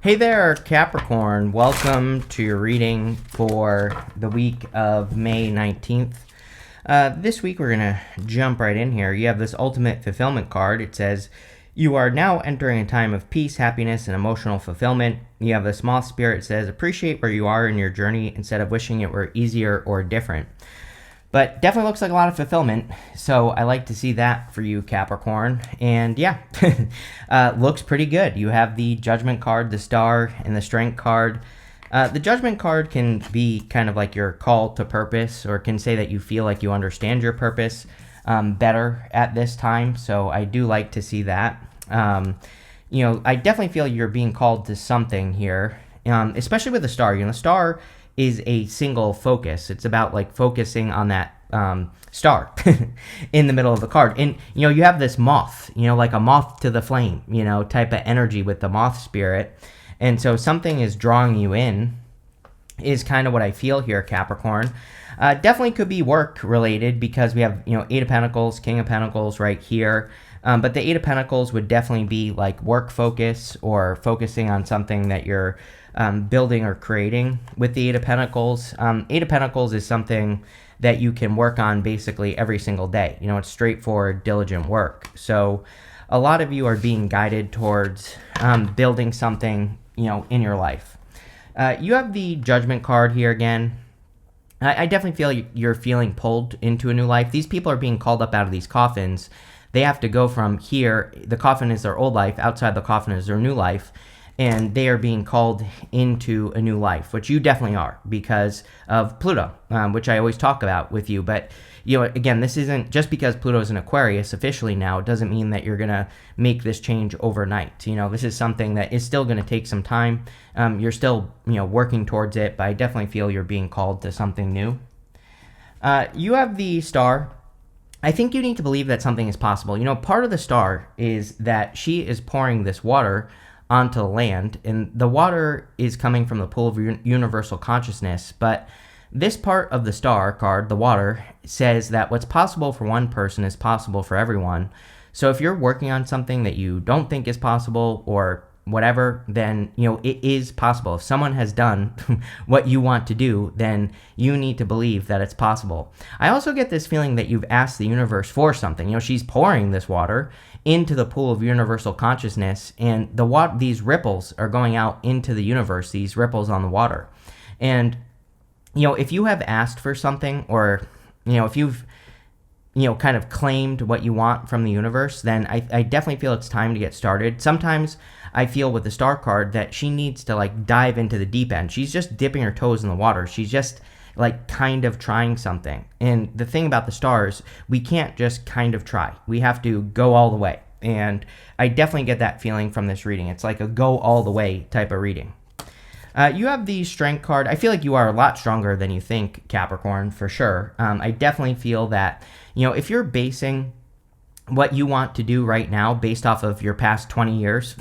Hey there, Capricorn. Welcome to your reading for the week of May 19th. This week, we're going to jump right in here. You have this ultimate fulfillment card. It says, you are now entering a time of peace, happiness, and emotional fulfillment. You have this moth spirit. It says, appreciate where you are in your journey instead of wishing it were easier or different. But definitely looks like a lot of fulfillment, so I like to see that for you, Capricorn. And yeah, looks pretty good. You have the Judgment card, the Star, and the Strength card. The Judgment card can be kind of like your call to purpose, or can say that you feel like you understand your purpose better at this time, so I do like to see that. I definitely feel you're being called to something here, especially with the Star. The Star is a single focus. It's about like focusing on that star in the middle of the card. And, you have this moth, like a moth to the flame, type of energy with the moth spirit. And so something is drawing you in is kind of what I feel here, Capricorn. Definitely could be work related because we have, Eight of Pentacles, King of Pentacles right here. But the Eight of Pentacles would definitely be like work focus or focusing on something that you're building or creating with the Eight of Pentacles. Eight of Pentacles is something that you can work on basically every single day. It's straightforward, diligent work. So a lot of you are being guided towards building something, in your life. You have the Judgment card here again. I definitely feel you're feeling pulled into a new life. These people are being called up out of these coffins. They have to go from here. The coffin is their old life. Outside the coffin is their new life. And they are being called into a new life, which you definitely are because of Pluto, which I always talk about with you. But, again, this isn't just because Pluto is in Aquarius officially now, it doesn't mean that you're going to make this change overnight. This is something that is still going to take some time. You're still, working towards it, but I definitely feel you're being called to something new. You have the Star. I think you need to believe that something is possible. Part of the Star is that she is pouring this water onto the land, and the water is coming from the pool of universal consciousness. But this part of the Star card, the water, says that what's possible for one person is possible for everyone. So if you're working on something that you don't think is possible or whatever, then it is possible. If someone has done what you want to do, then you need to believe that it's possible. I also get this feeling that you've asked the universe for something. She's pouring this water into the pool of universal consciousness, and these ripples are going out into the universe, these ripples on the water. And if you have asked for something, or if you've kind of claimed what you want from the universe, then I definitely feel it's time to get started. Sometimes I feel with the Star card that she needs to like dive into the deep end. She's just dipping her toes in the water. She's just like kind of trying something. And the thing about the Stars, we can't just kind of try. We have to go all the way. And I definitely get that feeling from this reading. It's like a go all the way type of reading. You have the Strength card. I feel like you are a lot stronger than you think, Capricorn, for sure. I definitely feel that, if you're basing what you want to do right now based off of your past 20 years,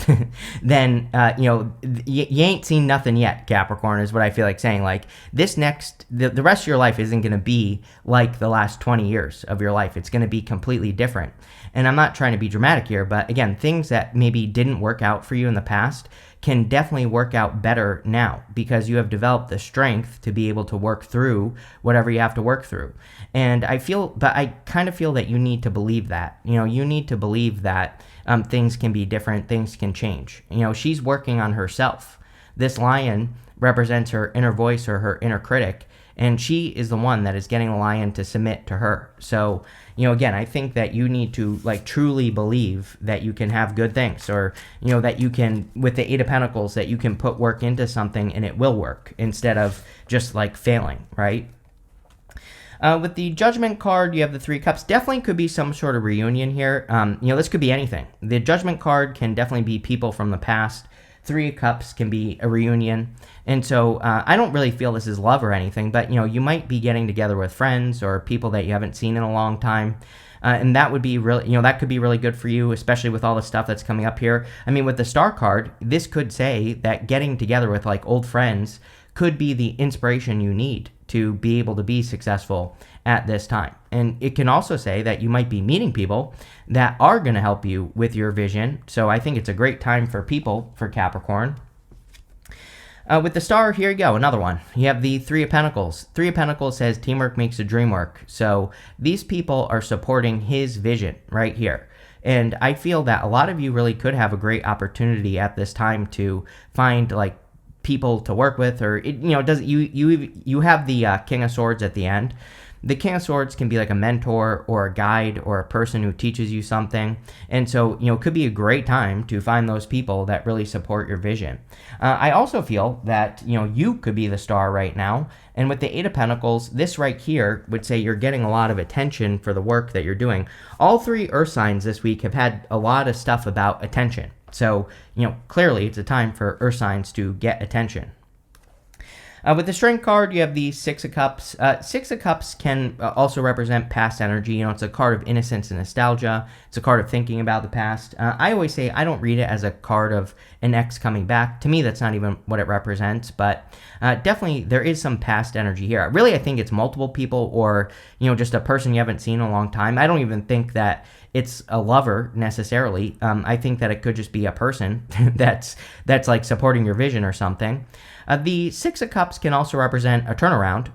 then, you ain't seen nothing yet, Capricorn, is what I feel like saying. Like, the rest of your life isn't going to be like the last 20 years of your life. It's going to be completely different. And I'm not trying to be dramatic here, but again, things that maybe didn't work out for you in the past can definitely work out better now because you have developed the strength to be able to work through whatever you have to work through. And I kind of feel that you need to believe that. You need to believe that things can be different, things can change. She's working on herself. This lion represents her inner voice or her inner critic, and she is the one that is getting the lion to submit to her. So, again, I think that you need to like truly believe that you can have good things, or, that you can, with the Eight of Pentacles, that you can put work into something and it will work instead of just like failing, right? With the Judgment card, you have the Three Cups. Definitely could be some sort of reunion here. This could be anything. The Judgment card can definitely be people from the past. Three of Cups can be a reunion. And so I don't really feel this is love or anything, but, you might be getting together with friends or people that you haven't seen in a long time. And that would be really, that could be really good for you, especially with all the stuff that's coming up here. I mean, with the Star card, this could say that getting together with like old friends could be the inspiration you need to be able to be successful at this time. And it can also say that you might be meeting people that are going to help you with your vision. So I think it's a great time for people, for Capricorn. With the star, here you go, another one. You have the Three of Pentacles. Three of Pentacles says teamwork makes the dream work. So these people are supporting his vision right here. And I feel that a lot of you really could have a great opportunity at this time to find like people to work with, or you have the King of Swords at the end. The King of Swords can be like a mentor or a guide or a person who teaches you something. And so, it could be a great time to find those people that really support your vision. I also feel that, you could be the star right now. And with the Eight of Pentacles, this right here would say you're getting a lot of attention for the work that you're doing. All three earth signs this week have had a lot of stuff about attention. So, clearly it's a time for earth signs to get attention. With the Strength card, you have the Six of Cups. Six of Cups can also represent past energy. It's a card of innocence and nostalgia. It's a card of thinking about the past. I always say I don't read it as a card of an ex coming back. To me, that's not even what it represents. But definitely, there is some past energy here. Really, I think it's multiple people or, just a person you haven't seen in a long time. I don't even think that it's a lover necessarily. I think that it could just be a person that's like supporting your vision or something. The Six of Cups can also represent a turnaround.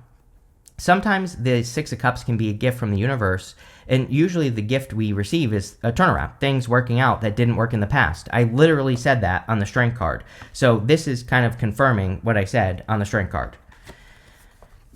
Sometimes the Six of Cups can be a gift from the universe, and usually the gift we receive is a turnaround, things working out that didn't work in the past. I literally said that on the Strength card. So this is kind of confirming what I said on the Strength card.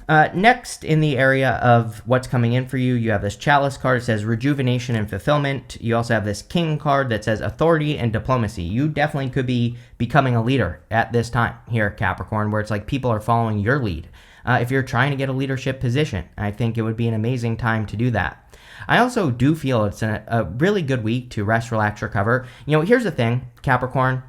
Next, in the area of what's coming in for you, you have this Chalice card that says rejuvenation and fulfillment. You also have this King card that says authority and diplomacy. You definitely could be becoming a leader at this time here, Capricorn, where it's like people are following your lead. If you're trying to get a leadership position, I think it would be an amazing time to do that. I also do feel it's a really good week to rest, relax, recover. Here's the thing, Capricorn,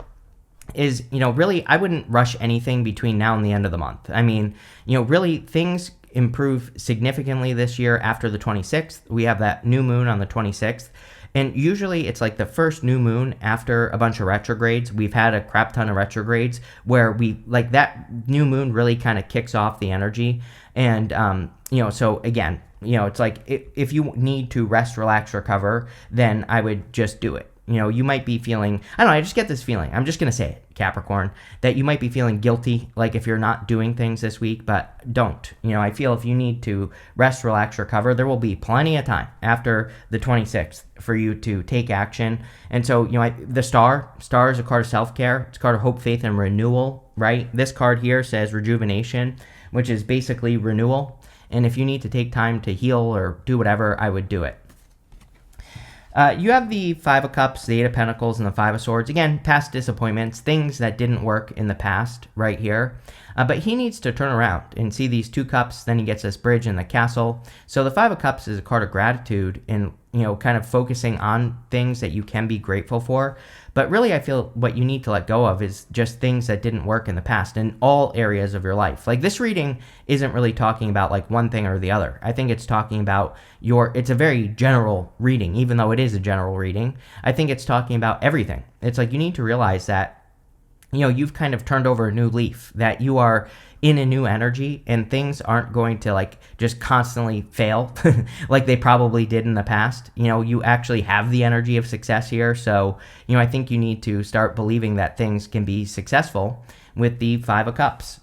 is, really, I wouldn't rush anything between now and the end of the month. I mean, really, things improve significantly this year after the 26th. We have that new moon on the 26th. And usually it's like the first new moon after a bunch of retrogrades. We've had a crap ton of retrogrades where like that new moon really kind of kicks off the energy. And, so again, it's like if you need to rest, relax, recover, then I would just do it. You might be feeling, I don't know, I just get this feeling, I'm just going to say it, Capricorn, that you might be feeling guilty, like if you're not doing things this week, but don't. I feel if you need to rest, relax, recover, there will be plenty of time after the 26th for you to take action. And so, the star is a card of self-care. It's a card of hope, faith, and renewal, right? This card here says rejuvenation, which is basically renewal. And if you need to take time to heal or do whatever, I would do it. You have the Five of Cups, the Eight of Pentacles, and the Five of Swords. Again, past disappointments, things that didn't work in the past right here. But he needs to turn around and see these two cups. Then he gets this bridge in the castle. So the Five of Cups is a card of gratitude and, kind of focusing on things that you can be grateful for. But really, I feel what you need to let go of is just things that didn't work in the past in all areas of your life. Like this reading isn't really talking about like one thing or the other. I think it's talking about it's a very general reading, even though it is a general reading. I think it's talking about everything. It's like you need to realize that you've kind of turned over a new leaf, that you are in a new energy and things aren't going to like just constantly fail like they probably did in the past. You actually have the energy of success here. So, I think you need to start believing that things can be successful with the Five of Cups.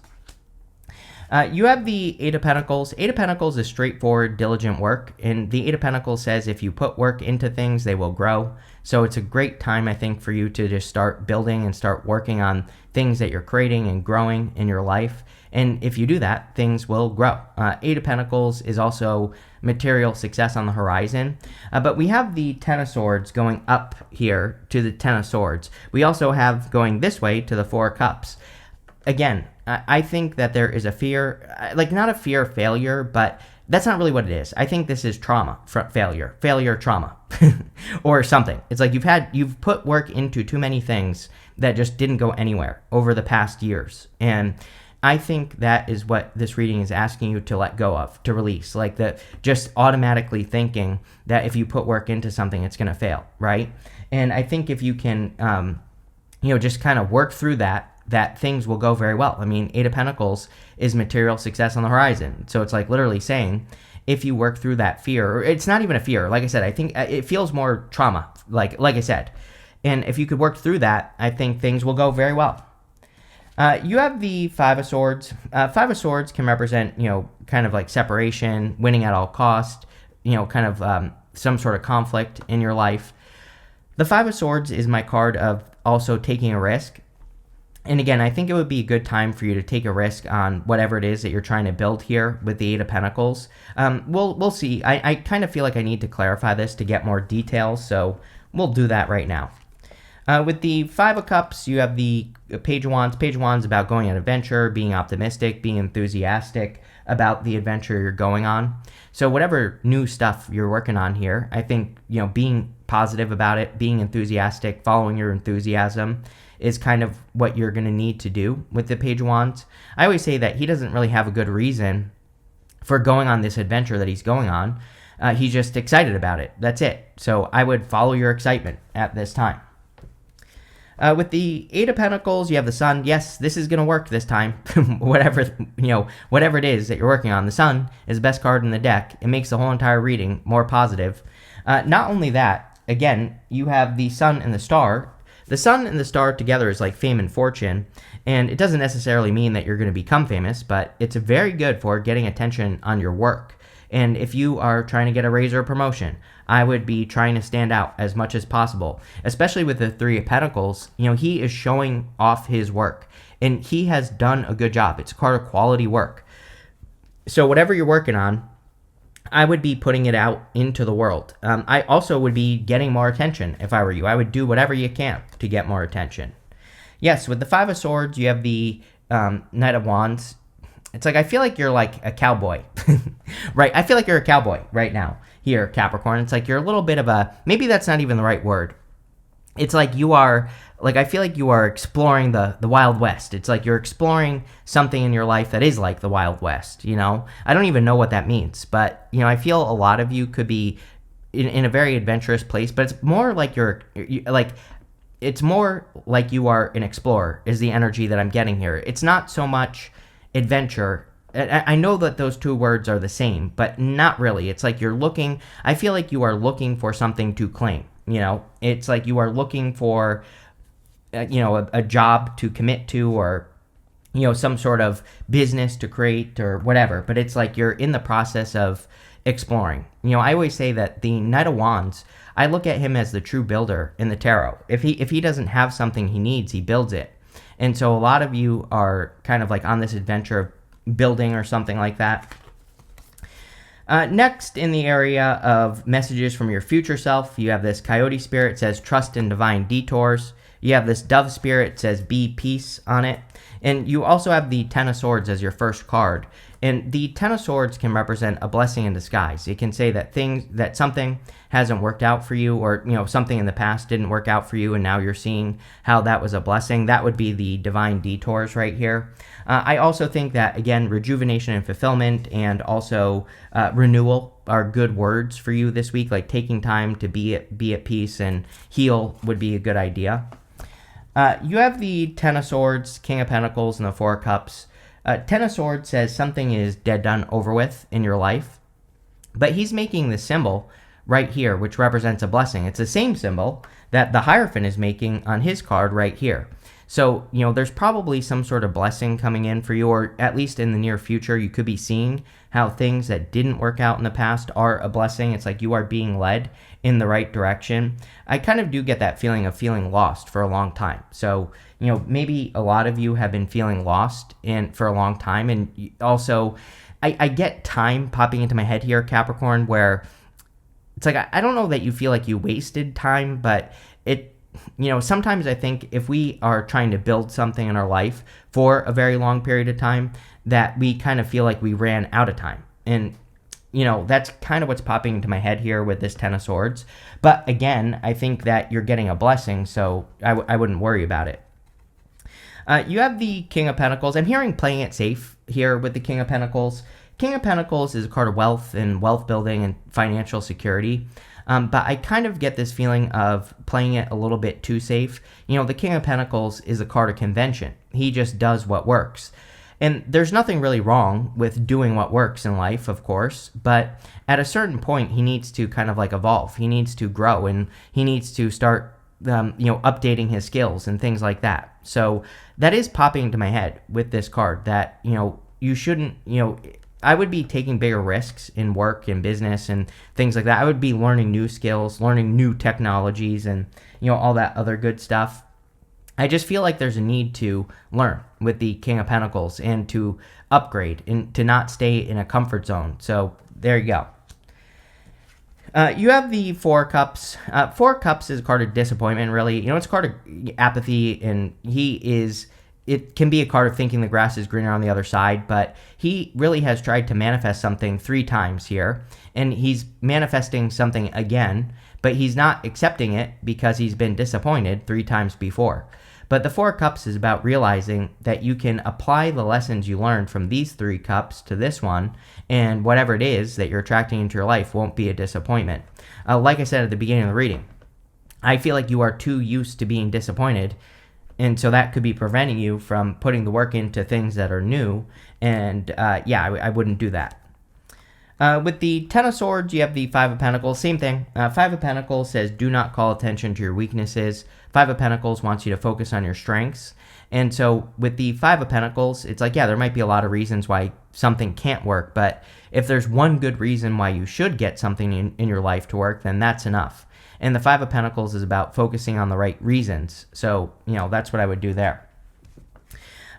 You have the Eight of Pentacles. Eight of Pentacles is straightforward, diligent work. And the Eight of Pentacles says if you put work into things, they will grow. So it's a great time, I think, for you to just start building and start working on things that you're creating and growing in your life. And if you do that, things will grow. Eight of Pentacles is also material success on the horizon. But we have the Ten of Swords going up here to the Ten of Swords. We also have going this way to the Four of Cups. Again, I think that there is a fear, like not a fear of failure, but that's not really what it is. I think this is trauma, failure trauma, or something. It's like you've put work into too many things that just didn't go anywhere over the past years. And I think that is what this reading is asking you to let go of, to release, like that just automatically thinking that if you put work into something, it's going to fail, right? And I think if you can, just kind of work through that things will go very well. I mean, Eight of Pentacles is material success on the horizon. So it's like literally saying, if you work through that fear, or it's not even a fear. Like I said, I think it feels more trauma, like I said. And if you could work through that, I think things will go very well. You have the Five of Swords. Five of Swords can represent, kind of like separation, winning at all cost, kind of some sort of conflict in your life. The Five of Swords is my card of also taking a risk. And again, I think it would be a good time for you to take a risk on whatever it is that you're trying to build here with the Eight of Pentacles. We'll see. I kind of feel like I need to clarify this to get more details, so we'll do that right now. With the Five of Cups, you have the Page of Wands. Page of Wands is about going on an adventure, being optimistic, being enthusiastic about the adventure you're going on. So whatever new stuff you're working on here, I think, being positive about it, being enthusiastic, following your enthusiasm is kind of what you're going to need to do with the Page of Wands. I always say that he doesn't really have a good reason for going on this adventure that he's going on. He's just excited about it. That's it. So I would follow your excitement at this time. With the Eight of Pentacles, you have the Sun. Yes, this is going to work this time. whatever it is that you're working on. The Sun is the best card in the deck. It makes the whole entire reading more positive. Not only that, again, you have the Sun and the Star. The Sun and the Star together is like fame and fortune, and it doesn't necessarily mean that you're going to become famous, but it's very good for getting attention on your work. And if you are trying to get a raise or a promotion, I would be trying to stand out as much as possible, especially with the Three of Pentacles. He is showing off his work, and he has done a good job. It's a card of quality work. So whatever you're working on, I would be putting it out into the world. I also would be getting more attention if I were you. I would do whatever you can to get more attention. Yes, with the Five of Swords, you have the Knight of Wands. It's like I feel like you're like a cowboy, right? I feel like you're a cowboy right now here, Capricorn. It's like you're a little bit of a, maybe that's not even the right word. It's like you are, like I feel like you are exploring the Wild West. It's like you're exploring something in your life that is like the Wild West, I don't even know what that means, but, I feel a lot of you could be in a very adventurous place, but it's more like it's more like you are an explorer is the energy that I'm getting here. It's not so much adventure. I know that those two words are the same, but not really. It's like I feel like you are looking for something to claim. It's like you are looking for, a job to commit to, or, some sort of business to create or whatever. But it's like you're in the process of exploring. I always say that the Knight of Wands, I look at him as the true builder in the tarot. If he doesn't have something he needs, he builds it. And so a lot of you are kind of like on this adventure of building or something like that. Next, in the area of messages from your future self, you have this Coyote Spirit. It says, trust in divine detours. You have this Dove Spirit. It says, be peace on it. And you also have the Ten of Swords as your first card. And the Ten of Swords can represent a blessing in disguise. It can say that something hasn't worked out for you, or something in the past didn't work out for you, and now you're seeing how that was a blessing. That would be the divine detours right here. I also think that, again, rejuvenation and fulfillment, and also renewal are good words for you this week. Like taking time to be at peace and heal would be a good idea. You have the Ten of Swords, King of Pentacles, and the Four of Cups. Ten of Swords says something is dead, done, over with in your life. But he's making the symbol right here, which represents a blessing. It's the same symbol that the Hierophant is making on his card right here. So, there's probably some sort of blessing coming in for you, or at least in the near future, you could be seeing how things that didn't work out in the past are a blessing. It's like you are being led in the right direction. I kind of do get that feeling of feeling lost for a long time. So, maybe a lot of you have been feeling lost for a long time. And also, I get time popping into my head here, Capricorn, where it's like, I don't know that you feel like you wasted time, but sometimes I think if we are trying to build something in our life for a very long period of time, that we kind of feel like we ran out of time. And, that's kind of what's popping into my head here with this Ten of Swords. But again, I think that you're getting a blessing, so I wouldn't worry about it. You have the King of Pentacles. I'm hearing playing it safe here with the King of Pentacles. King of Pentacles is a card of wealth and wealth building and financial security. But I kind of get this feeling of playing it a little bit too safe. The King of Pentacles is a card of convention. He just does what works. And there's nothing really wrong with doing what works in life, of course. But at a certain point, he needs to kind of like evolve. He needs to grow, and he needs to start updating his skills and things like that. So that is popping into my head with this card that, you shouldn't, I would be taking bigger risks in work and business and things like that. I would be learning new skills, learning new technologies, and, all that other good stuff. I just feel like there's a need to learn with the King of Pentacles and to upgrade and to not stay in a comfort zone. So there you go. You have the Four Cups. Four Cups is a card of disappointment, really. It's a card of apathy, and it can be a card of thinking the grass is greener on the other side, but he really has tried to manifest something 3 times here, and he's manifesting something again, but he's not accepting it because he's been disappointed 3 times before. But the Four Cups is about realizing that you can apply the lessons you learned from these 3 cups to this one, and whatever it is that you're attracting into your life won't be a disappointment. Like I said at the beginning of the reading, I feel like you are too used to being disappointed, and so that could be preventing you from putting the work into things that are new, and I wouldn't do that. With the Ten of Swords, you have the Five of Pentacles. Same thing. Five of Pentacles says do not call attention to your weaknesses. Five of Pentacles wants you to focus on your strengths. And so with the Five of Pentacles, it's like, there might be a lot of reasons why something can't work, but if there's one good reason why you should get something in your life to work, then that's enough. And the Five of Pentacles is about focusing on the right reasons. So, that's what I would do there.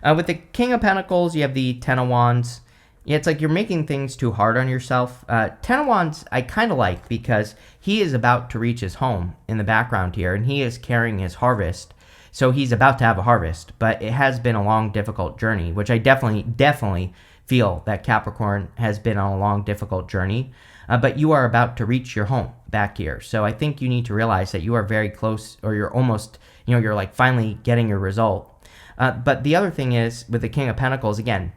With the King of Pentacles, you have the Ten of Wands. Yeah, it's like you're making things too hard on yourself. Ten of Wands I kind of like because he is about to reach his home in the background here, and he is carrying his harvest. So he's about to have a harvest, but it has been a long, difficult journey, which I definitely feel that Capricorn has been on a long, difficult journey. But you are about to reach your home back here. So I think you need to realize that you are very close, or you're almost, you're like finally getting your result. But the other thing is, with the King of Pentacles, again,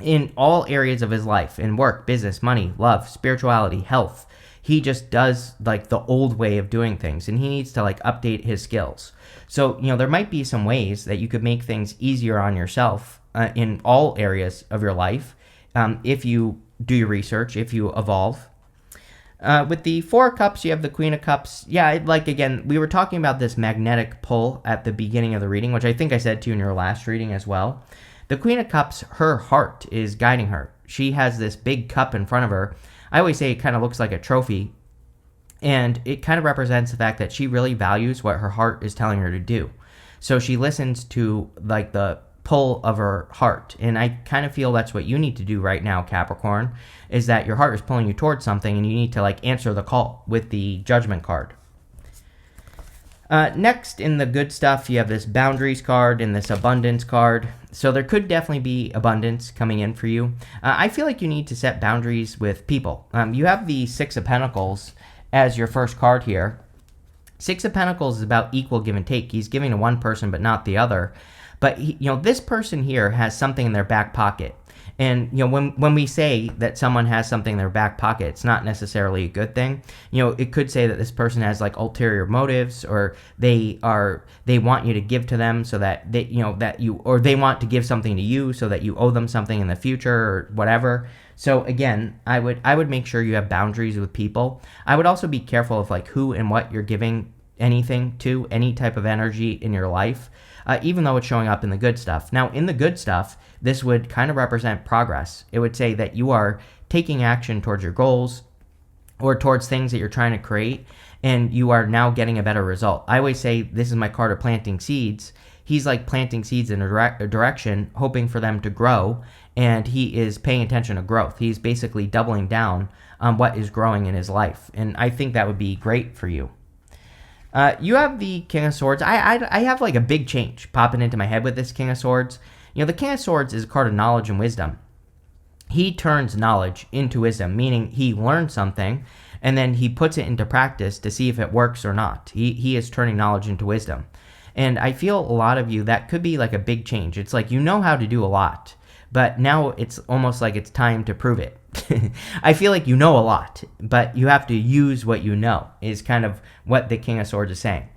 in all areas of his life, in work, business, money, love, spirituality, health, he just does like the old way of doing things, and he needs to like update his skills. So, there might be some ways that you could make things easier on yourself in all areas of your life if you do your research, if you evolve. With the Four of Cups, you have the Queen of Cups. Yeah, again, we were talking about this magnetic pull at the beginning of the reading, which I think I said to you in your last reading as well. The Queen of Cups, her heart is guiding her. She has this big cup in front of her. I always say it kind of looks like a trophy, and it kind of represents the fact that she really values what her heart is telling her to do. So she listens to like the pull of her heart, and I kind of feel that's what you need to do right now, Capricorn, is that your heart is pulling you towards something, and you need to like answer the call with the Judgment card. Next, in the good stuff, you have this Boundaries card and this Abundance card. So there could definitely be abundance coming in for you. I feel like you need to set boundaries with people. You have the Six of Pentacles as your first card here. Six of Pentacles is about equal give and take. He's giving to one person but not the other. But this person here has something in their back pocket. And, when we say that someone has something in their back pocket, it's not necessarily a good thing. It could say that this person has like ulterior motives, or they want you to give to them so that they want to give something to you so that you owe them something in the future or whatever. So again, I would make sure you have boundaries with people. I would also be careful of like who and what you're giving anything to, any type of energy in your life. Even though it's showing up in the good stuff. Now, in the good stuff, this would kind of represent progress. It would say that you are taking action towards your goals or towards things that you're trying to create, and you are now getting a better result. I always say this is my card of planting seeds. He's like planting seeds in a direction, hoping for them to grow, and he is paying attention to growth. He's basically doubling down on what is growing in his life, and I think that would be great for you. You have the King of Swords. I have like a big change popping into my head with this King of Swords. The King of Swords is a card of knowledge and wisdom. He turns knowledge into wisdom, meaning he learns something and then he puts it into practice to see if it works or not. He is turning knowledge into wisdom. And I feel a lot of you, that could be like a big change. It's like you know how to do a lot, but now it's almost like it's time to prove it. I feel like you know a lot, but you have to use what you know, is kind of what the King of Swords is saying.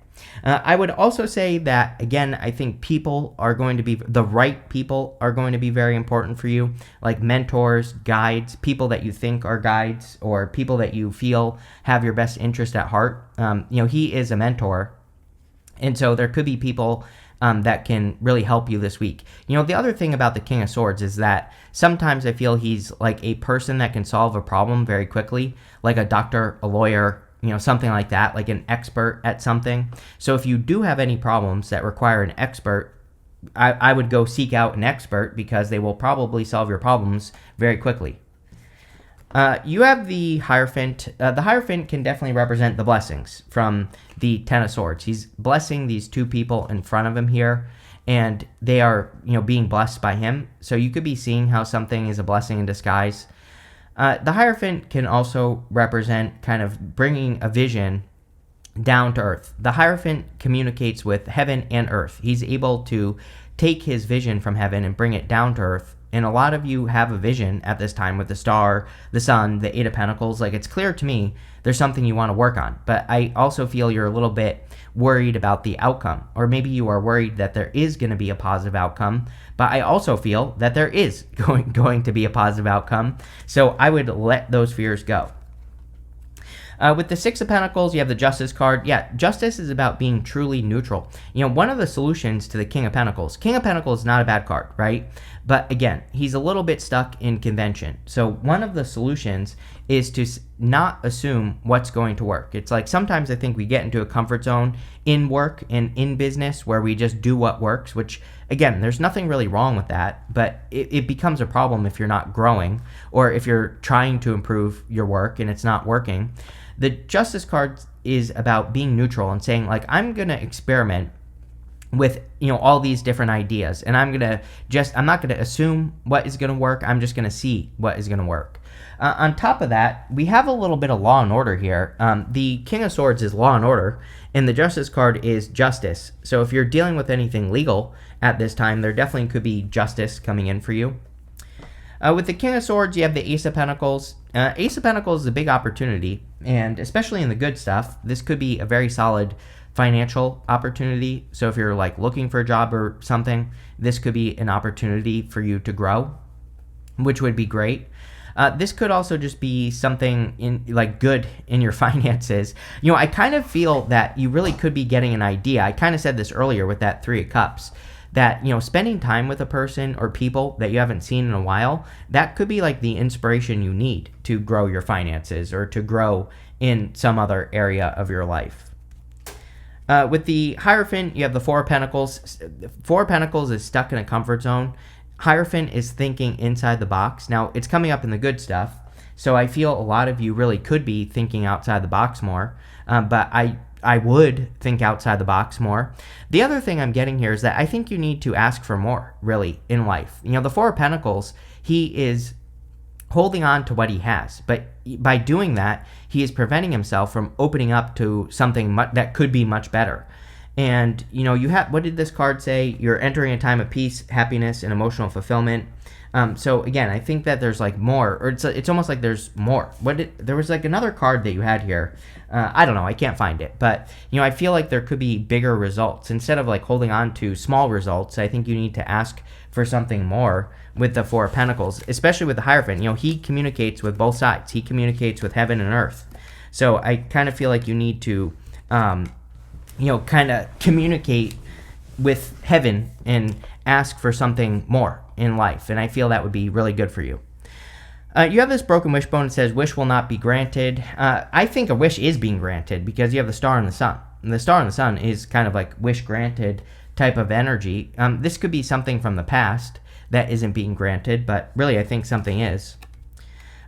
I would also say that, again, I think the right people are going to be very important for you, like mentors, guides, people that you think are guides, or people that you feel have your best interest at heart. He is a mentor, And so there could be people that can really help you this week. The other thing about the King of Swords is that sometimes I feel he's like a person that can solve a problem very quickly, like a doctor, a lawyer, something like that, like an expert at something. So if you do have any problems that require an expert, I would go seek out an expert because they will probably solve your problems very quickly. You have the Hierophant. The Hierophant can definitely represent the blessings from the Ten of Swords. He's blessing these two people in front of him here, and they are, being blessed by him. So you could be seeing how something is a blessing in disguise. The Hierophant can also represent kind of bringing a vision down to earth. The Hierophant communicates with heaven and earth. He's able to take his vision from heaven and bring it down to earth. And a lot of you have a vision at this time with the star, the sun, the Eight of Pentacles. Like, it's clear to me there's something you want to work on. But I also feel you're a little bit worried about the outcome. Or maybe you are worried that there is going to be a positive outcome. But I also feel that there is going to be a positive outcome. So I would let those fears go. With the Six of Pentacles, you have the Justice card. Yeah, justice is about being truly neutral. One of the solutions to the King of Pentacles is not a bad card, right? But again, he's a little bit stuck in convention. So one of the solutions is to not assume what's going to work. It's like sometimes I think we get into a comfort zone in work and in business where we just do what works, which again, there's nothing really wrong with that, but it becomes a problem if you're not growing or if you're trying to improve your work and it's not working. The Justice card is about being neutral and saying, like, I'm going to experiment with, all these different ideas. And I'm not going to assume what is going to work. I'm just going to see what is going to work. On top of that, we have a little bit of law and order here. The King of Swords is law and order, and the Justice card is justice. So if you're dealing with anything legal at this time, there definitely could be justice coming in for you. With the King of Swords, you have the Ace of Pentacles. Ace of Pentacles is a big opportunity, and especially in the good stuff, this could be a very solid financial opportunity. So if you're like looking for a job or something, this could be an opportunity for you to grow, which would be great. This could also just be something in like good in your finances. I kind of feel that you really could be getting an idea. I kind of said this earlier with that Three of Cups, that, spending time with a person or people that you haven't seen in a while, that could be like the inspiration you need to grow your finances or to grow in some other area of your life. With the Hierophant, you have the Four of Pentacles. Four of Pentacles is stuck in a comfort zone. Hierophant is thinking inside the box. Now, it's coming up in the good stuff, so I feel a lot of you really could be thinking outside the box more, but I would think outside the box more. The other thing I'm getting here is that I think you need to ask for more, really, in life. The Four of Pentacles, he is holding on to what he has, but by doing that, he is preventing himself from opening up to something that could be much better. And, you have, what did this card say? You're entering a time of peace, happiness, and emotional fulfillment. So again, I think that there's like more, or it's almost like there's more. There was like another card that you had here. I don't know, I can't find it, but I feel like there could be bigger results instead of like holding on to small results. I think you need to ask for something more with the Four of Pentacles, especially with the Hierophant. He communicates with both sides. He communicates with heaven and earth. So I kind of feel like you need to, kind of communicate with heaven and ask for something more in life. And I feel that would be really good for you. You have this broken wishbone that says wish will not be granted. I think a wish is being granted because you have the star and the sun. And the star and the sun is kind of like wish granted type of energy. This could be something from the past that isn't being granted, but really I think something is.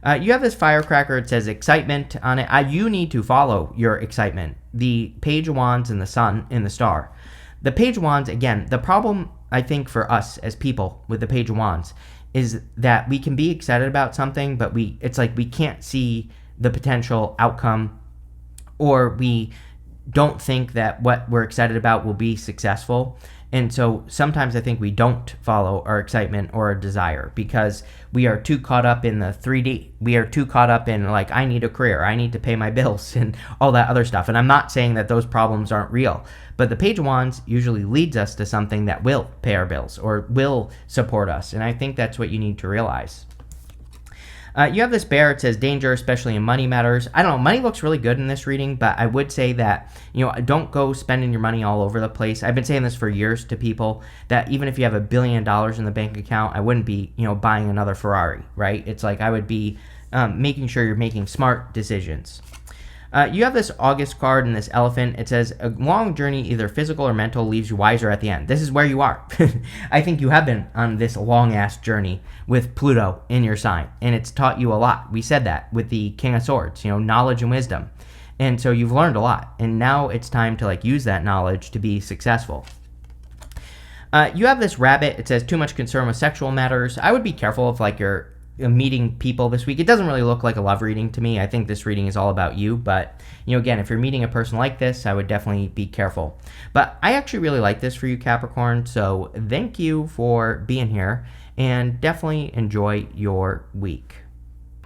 You have this firecracker. It says excitement on it. You need to follow your excitement. The Page of Wands and the sun and the star. The Page of Wands, again, the problem I think for us as people with the Page of Wands is that we can be excited about something, but it's like we can't see the potential outcome, or we don't think that what we're excited about will be successful. And so sometimes I think we don't follow our excitement or our desire because we are too caught up in the 3D. We are too caught up in like, I need a career, I need to pay my bills and all that other stuff. And I'm not saying that those problems aren't real, but the Page of Wands usually leads us to something that will pay our bills or will support us. And I think that's what you need to realize. You have this bear. It says danger, especially in money matters. I don't know. Money looks really good in this reading, but I would say that, don't go spending your money all over the place. I've been saying this for years to people that even if you have $1 billion in the bank account, I wouldn't be, buying another Ferrari, right? It's like I would be making sure you're making smart decisions. You have this August card and this elephant. It says, a long journey, either physical or mental, leaves you wiser at the end. This is where you are. I think you have been on this long-ass journey with Pluto in your sign, and it's taught you a lot. We said that with the King of Swords, knowledge and wisdom. And so you've learned a lot, and now it's time to use that knowledge to be successful. You have this rabbit. It says, too much concern with sexual matters. I would be careful if you're meeting people this week. It doesn't really look like a love reading to me. I think this reading is all about you, but again, if you're meeting a person like this, I would definitely be careful. But I actually really like this for you, Capricorn, so thank you for being here, and definitely enjoy your week.